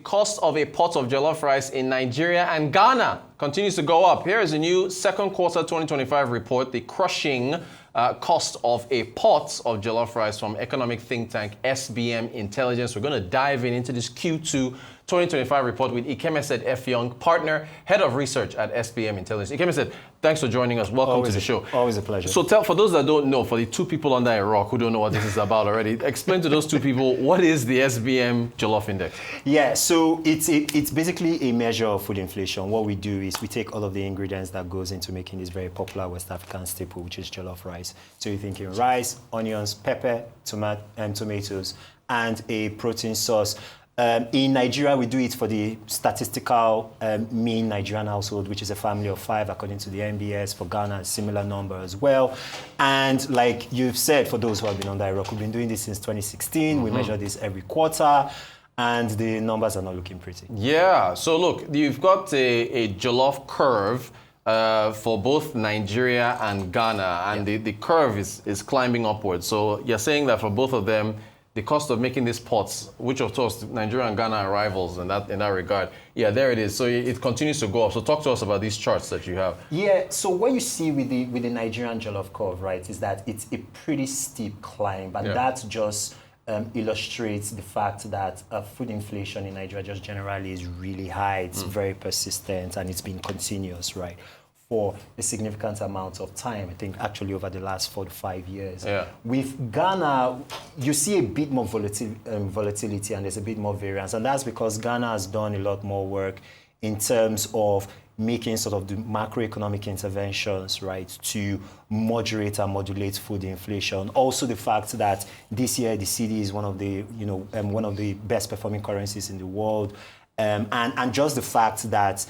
cost of a pot of jollof rice in Nigeria and Ghana continues to go up. Here is a new second quarter 2025 report, the crushing cost of a pot of jollof rice from economic think tank SBM Intelligence. We're going to dive into this Q2 2025 report with Ikemesit Effiong, partner, head of research at SBM Intelligence. Ikemesit, thanks for joining us. Welcome to the show. Always a pleasure. So for those that don't know, for the two people under a rock who don't know what this is about already, explain to those two people, what is the SBM Jollof Index? Yeah, so it's basically a measure of food inflation. What we do is we take all of the ingredients that goes into making this very popular West African staple, which is jollof rice. So you're thinking rice, onions, pepper, tomatoes, and a protein sauce. In Nigeria, we do it for the statistical mean Nigerian household, which is a family of 5, according to the NBS. For Ghana, a similar number as well. And like you've said, for those who have been on that rock, we've been doing this since 2016. Mm-hmm. We measure this every quarter, and the numbers are not looking pretty. Yeah, so look, you've got a jollof curve for both Nigeria and Ghana, and the curve is climbing upwards. So you're saying that for both of them, the cost of making these pots, which of course Nigeria and Ghana are rivals in that regard, yeah, there it is. So it continues to go up. So talk to us about these charts that you have. Yeah. So what you see with the Nigerian jollof curve, right, is that it's a pretty steep climb, but that just illustrates the fact that food inflation in Nigeria just generally is really high. It's very persistent, and it's been continuous, right, for a significant amount of time. I think actually over the last 4 to 5 years. Yeah. With Ghana, you see a bit more volatility, and there's a bit more variance. And that's because Ghana has done a lot more work in terms of making sort of the macroeconomic interventions, right, to moderate and modulate food inflation. Also the fact that this year the cedi is one of the best performing currencies in the world. And just the fact that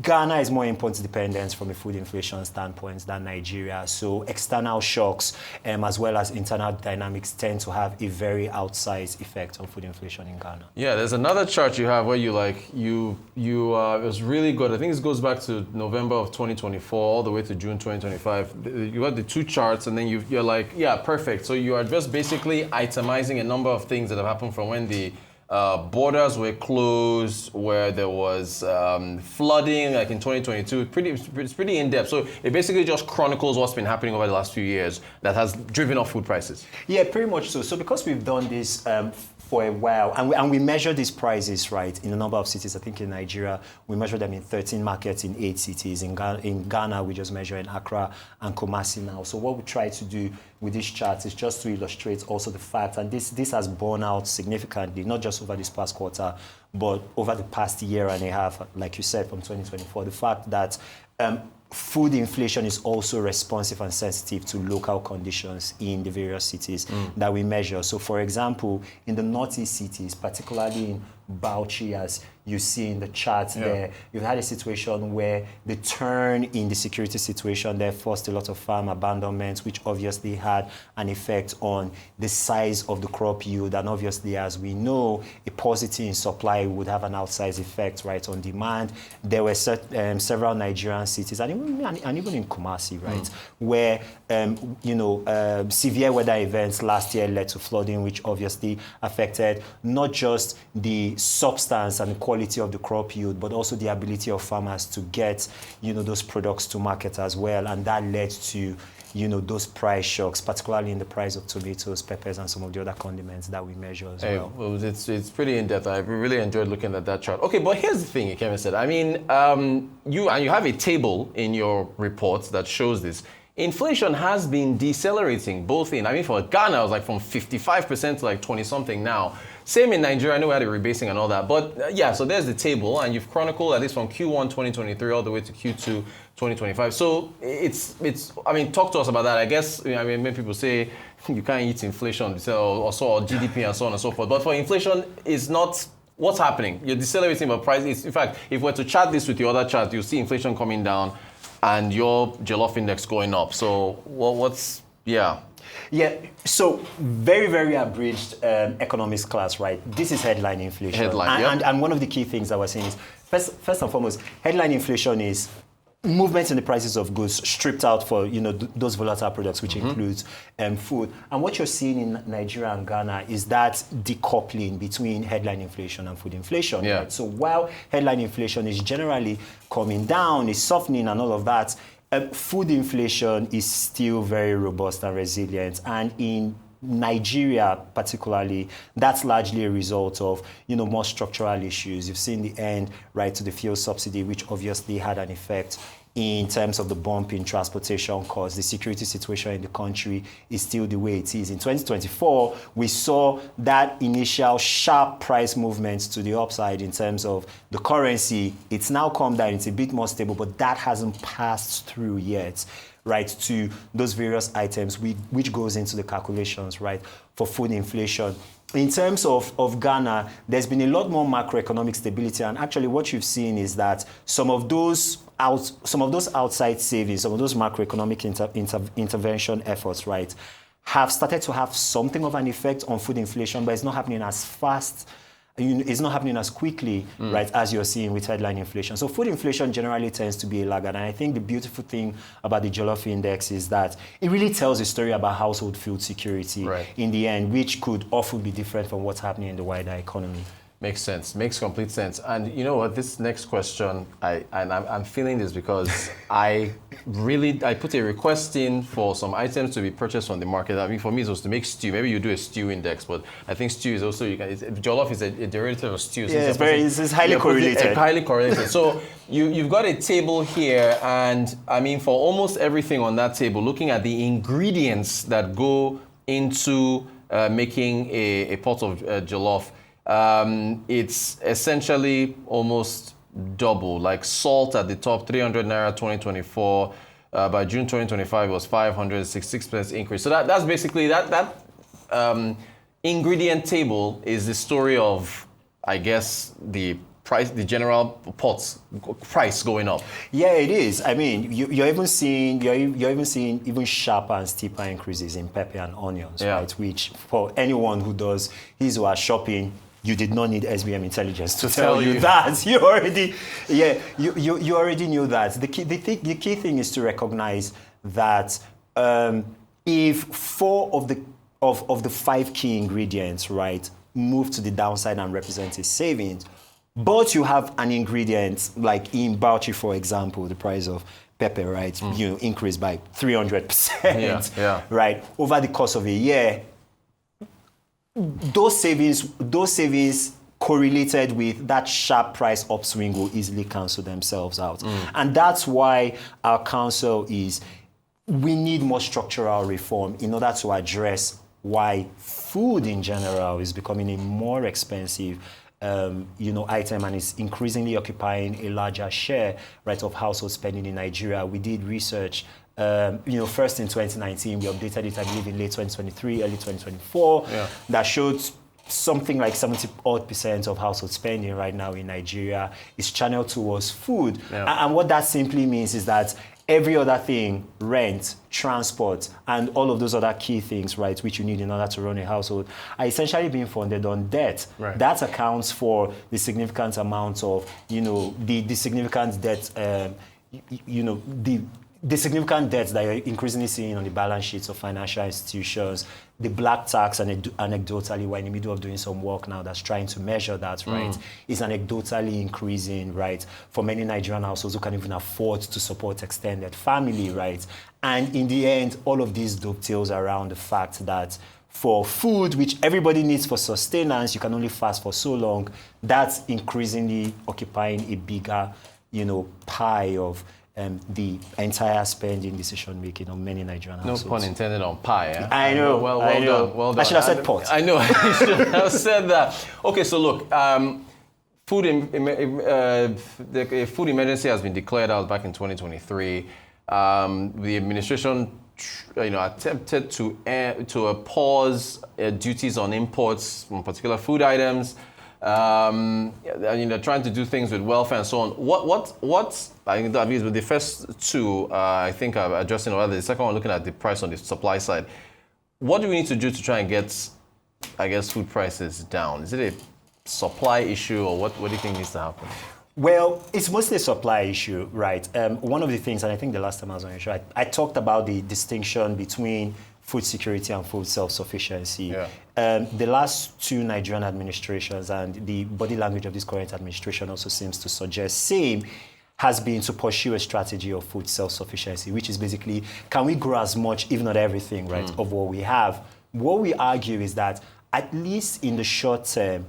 Ghana is more import dependent from a food inflation standpoint than Nigeria. So external shocks as well as internal dynamics tend to have a very outsized effect on food inflation in Ghana. Yeah, there's another chart you have where it was really good. I think this goes back to November of 2024 all the way to June 2025. You got the two charts, and then you're like, yeah, perfect. So you are just basically itemizing a number of things that have happened from when the borders were closed, where there was flooding, like in 2022. It's pretty in-depth. So it basically just chronicles what's been happening over the last few years that has driven up food prices. Yeah, pretty much so. So because we've done this for a while, and we measure these prices, right, in a number of cities. I think in Nigeria, we measure them in 13 markets in 8 cities. In Ghana, we just measure in Accra and Kumasi now. So what we try to do with these charts is just to illustrate also the fact, and this has borne out significantly, not just over this past quarter, but over the past year and a half, like you said, from 2024, the fact that food inflation is also responsive and sensitive to local conditions in the various cities that we measure. So for example, in the northeast cities, particularly in Bauchi, as you see in the charts there, you've had a situation where the turn in the security situation there forced a lot of farm abandonments, which obviously had an effect on the size of the crop yield. And obviously, as we know, a paucity in supply would have an outsized effect, right, on demand. There were several Nigerian cities, and even in Kumasi, right, where severe weather events last year led to flooding, which obviously affected not just the substance and the quality of the crop yield, but also the ability of farmers to get, those products to market as well. And that led to, those price shocks, particularly in the price of tomatoes, peppers, and some of the other condiments that we measure as well. Well, it's pretty in-depth. I really enjoyed looking at that chart. Okay, but here's the thing, Ikemesit. I mean, you have a table in your reports that shows this. Inflation has been decelerating, for Ghana, it was like from 55% to like 20-something now. Same in Nigeria, I know we had a rebasing and all that. But so there's the table, and you've chronicled at least from Q1 2023 all the way to Q2 2025. So talk to us about that. I guess, many people say you can't eat inflation or GDP and so on and so forth. But for inflation, it's not what's happening. You're decelerating, but price. In fact, if we were to chart this with your other chart, you'll see inflation coming down and your Jollof index going up. So Yeah, so very, very abridged economics class, right? This is headline inflation. And one of the key things that we're saying is, first and foremost, headline inflation is movements in the prices of goods stripped out for those volatile products, which includes food. And what you're seeing in Nigeria and Ghana is that decoupling between headline inflation and food inflation. Yeah. Right? So while headline inflation is generally coming down, is softening and all of that, food inflation is still very robust and resilient. And in Nigeria, particularly, that's largely a result of more structural issues. You've seen the end, right, to the fuel subsidy, which obviously had an effect in terms of the bump in transportation costs. The security situation in the country is still the way it is. In 2024, we saw that initial sharp price movements to the upside in terms of the currency. It's now come down. It's a bit more stable, but that hasn't passed through yet, right, to those various items, which goes into the calculations, right, for food inflation. In terms of Ghana, there's been a lot more macroeconomic stability, and actually what you've seen is that some of those outside savings, some of those macroeconomic intervention efforts, right, have started to have something of an effect on food inflation, but it's not happening as fast. It's not happening as quickly, right, as you're seeing with headline inflation. So food inflation generally tends to be a laggard. And I think the beautiful thing about the Jollof Index is that it really tells a story about household food security in the end, which could often be different from what's happening in the wider economy. Makes sense. Makes complete sense. And you know what? This next question, I'm feeling this because I put a request in for some items to be purchased from the market. I mean, for me, it was to make stew. Maybe you do a stew index, but I think stew is also Jollof is a derivative of stew. So yeah, it's highly correlated. Highly correlated. So you've got a table here, and I mean, for almost everything on that table, looking at the ingredients that go into making a pot of jollof. It's essentially almost double, like salt at the top, 300 naira 2024. By June 2025, it was 566% increase. So that's basically that ingredient table is the story of, I guess, the price, the general pot's price going up. Yeah, it is. I mean, you're even seeing even sharper and steeper increases in pepper and onions, right? Which for anyone who does his or her shopping, you did not need SBM intelligence to tell you that. You already knew that. The key thing is to recognize that if 4 of the 5 key ingredients, right, move to the downside and represent a savings, but you have an ingredient like in Bauchi, for example, the price of pepper, right, increased by 300%, right, over the course of a year. Those savings correlated with that sharp price upswing will easily cancel themselves out. And that's why our counsel is we need more structural reform in order to address why food in general is becoming a more expensive item and is increasingly occupying a larger share, right, of household spending in Nigeria. We did research first in 2019, we updated it, I believe, in late 2023, early 2024, that showed something like 70% of household spending right now in Nigeria is channeled towards food. And what that simply means is that every other thing, rent, transport, and all of those other key things, right, which you need in order to run a household, are essentially being funded on debt. Right. That accounts for the significant amount of, the significant debt, the significant debts that you're increasingly seeing on the balance sheets of financial institutions. The black tax, anecdotally, we're in the middle of doing some work now that's trying to measure that, right, is anecdotally increasing, right, for many Nigerian households who can't even afford to support extended family, right? And in the end, all of these dovetails around the fact that for food, which everybody needs for sustenance, you can only fast for so long. That's increasingly occupying a bigger, pie of the entire spending decision-making of many Nigerian households. No pun intended on pie, eh? I know. Well done. I should have said pot. I know, you should have said that. Okay, so look, food emergency has been declared out back in 2023. The administration attempted to pause duties on imports from particular food items. Trying to do things with welfare and so on. What I think that means with the first two, I think I'm addressing, or the second one looking at the price on the supply side. What do we need to do to try and get, I guess, food prices down? Is it a supply issue, or what do you think needs to happen? Well, it's mostly a supply issue, right? One of the things, and I think the last time I was on your show, I talked about the distinction between food security and food self-sufficiency. Yeah. The last two Nigerian administrations and the body language of this current administration also seems to suggest same has been to pursue a strategy of food self-sufficiency, which is basically, can we grow as much, if not everything, right, of what we have? What we argue is that, at least in the short term,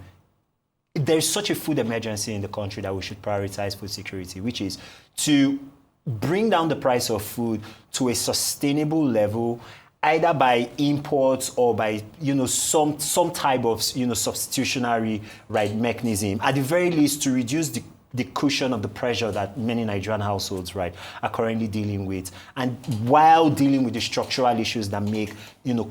there's such a food emergency in the country that we should prioritize food security, which is to bring down the price of food to a sustainable level, either by imports or by some type of substitutionary mechanism. At the very least, to reduce the cushion of the pressure that many Nigerian households, right, are currently dealing with, and while dealing with the structural issues that make,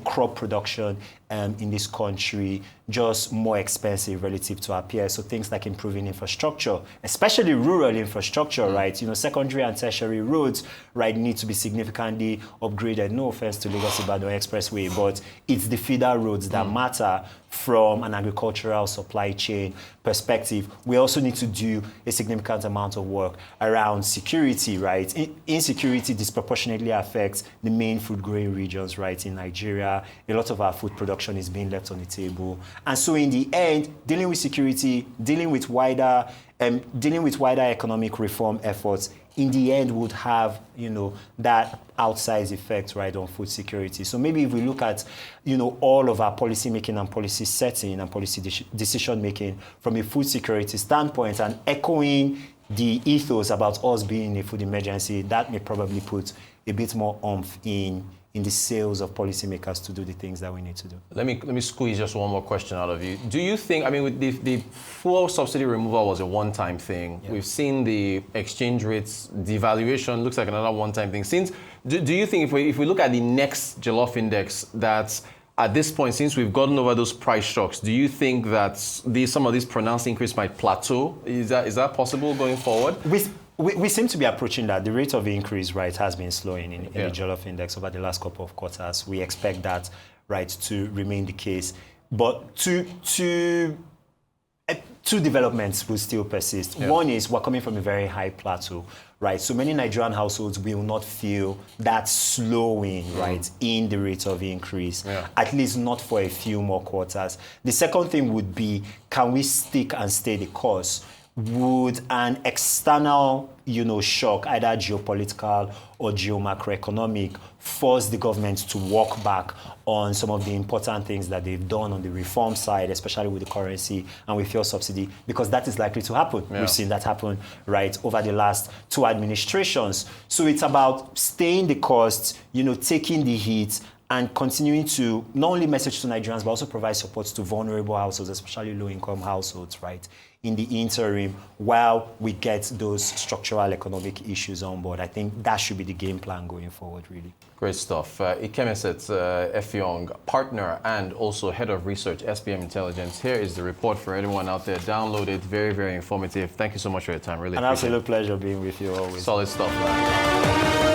crop production in this country just more expensive relative to our peers. So things like improving infrastructure, especially rural infrastructure, right? Secondary and tertiary roads, right, need to be significantly upgraded. No offense to Lagos-Ibadan Expressway, but it's the feeder roads that matter from an agricultural supply chain perspective. We also need to do a significant amount of work around security, right? Insecurity disproportionately affects the main food-growing regions, right? In Nigeria, a lot of our food production is being left on the table. And so in the end, dealing with security, dealing with wider economic reform efforts, in the end would have, that outsized effect, right, on food security. So maybe if we look at, all of our policy making and policy setting and policy decision making from a food security standpoint, and echoing the ethos about us being a food emergency, that may probably put a bit more oomph in the sails of policymakers to do the things that we need to do. Let me squeeze just one more question out of you. Do you think, with the fuel subsidy removal was a one-time thing. Yeah. We've seen the exchange rates devaluation, looks like another one-time thing. Do you think if we look at the next Jollof index, that at this point, since we've gotten over those price shocks, do you think that some of these pronounced increase might plateau? Is that possible going forward? We seem to be approaching that. The rate of increase, right, has been slowing in the Jollof index over the last couple of quarters. We expect that, right, to remain the case. But two developments will still persist. Yeah. One is we're coming from a very high plateau, right? So many Nigerian households will not feel that slowing, right, in the rate of increase, at least not for a few more quarters. The second thing would be, can we stick and stay the course? Would an external, shock, either geopolitical or geo-macroeconomic, force the government to walk back on some of the important things that they've done on the reform side, especially with the currency and with fuel subsidy? Because that is likely to happen. Yeah. We've seen that happen, right, over the last two administrations. So it's about staying the costs, taking the hit, and continuing to not only message to Nigerians, but also provide support to vulnerable households, especially low-income households, right, in the interim, while we get those structural economic issues on board. I think that should be the game plan going forward, really. Great stuff. Ikemesit Effiong, partner and also head of research, SPM Intelligence. Here is the report for anyone out there. Download it. Very, very informative. Thank you so much for your time. Really appreciate it. An absolute pleasure being with you always. Solid stuff.